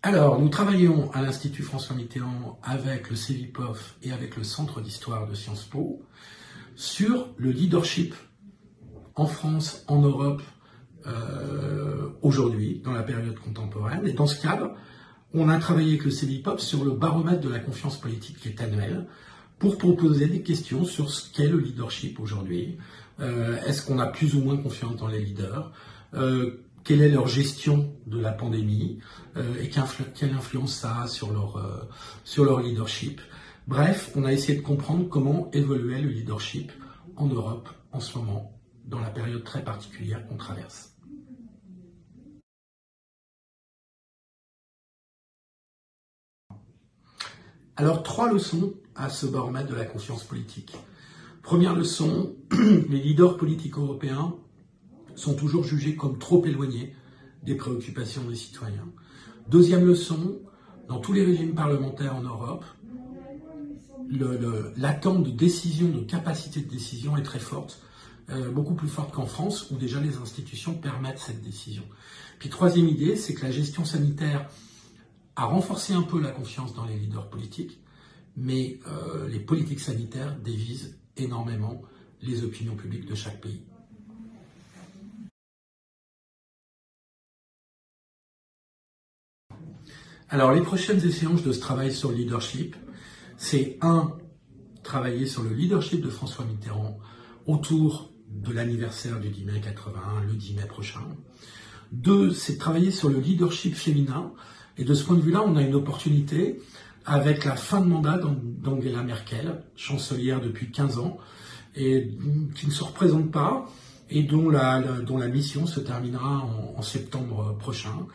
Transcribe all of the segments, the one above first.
Alors, nous travaillons à l'Institut François Mitterrand avec le CEVIPOF et avec le Centre d'Histoire de Sciences Po sur le leadership en France, en Europe, aujourd'hui, dans la période contemporaine. Et dans ce cadre, on a travaillé avec le CEVIPOF sur le baromètre de la confiance politique qui est annuel pour proposer des questions sur ce qu'est le leadership aujourd'hui. Est-ce qu'on a plus ou moins confiance dans les leaders? Quelle est leur gestion de la pandémie et quelle influence ça a sur leur leadership. Bref, on a essayé de comprendre comment évoluait le leadership en Europe en ce moment, dans la période très particulière qu'on traverse. Alors, 3 leçons à ce baromètre de la confiance politique. Première leçon, les leaders politiques européens sont toujours jugés comme trop éloignés des préoccupations des citoyens. Deuxième leçon, dans tous les régimes parlementaires en Europe, l'attente de décision, de capacité de décision est très forte, beaucoup plus forte qu'en France, où déjà les institutions permettent cette décision. Puis troisième idée, c'est que la gestion sanitaire a renforcé un peu la confiance dans les leaders politiques, mais les politiques sanitaires dévisent énormément les opinions publiques de chaque pays. Alors, les prochaines échéances de ce travail sur le leadership, c'est travailler sur le leadership de François Mitterrand autour de l'anniversaire du 10 mai 81, le 10 mai prochain. 2, c'est travailler sur le leadership féminin. Et de ce point de vue-là, on a une opportunité avec la fin de mandat d'Angela Merkel, chancelière depuis 15 ans, et qui ne se représente pas, et dont la mission se terminera en septembre prochain.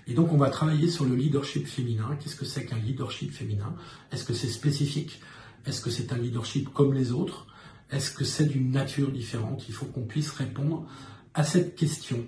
Et donc on va travailler sur le leadership féminin. Qu'est-ce que c'est qu'un leadership féminin? Est-ce que c'est spécifique? Est-ce que c'est un leadership comme les autres? Est-ce que c'est d'une nature différente? Il faut qu'on puisse répondre à cette question.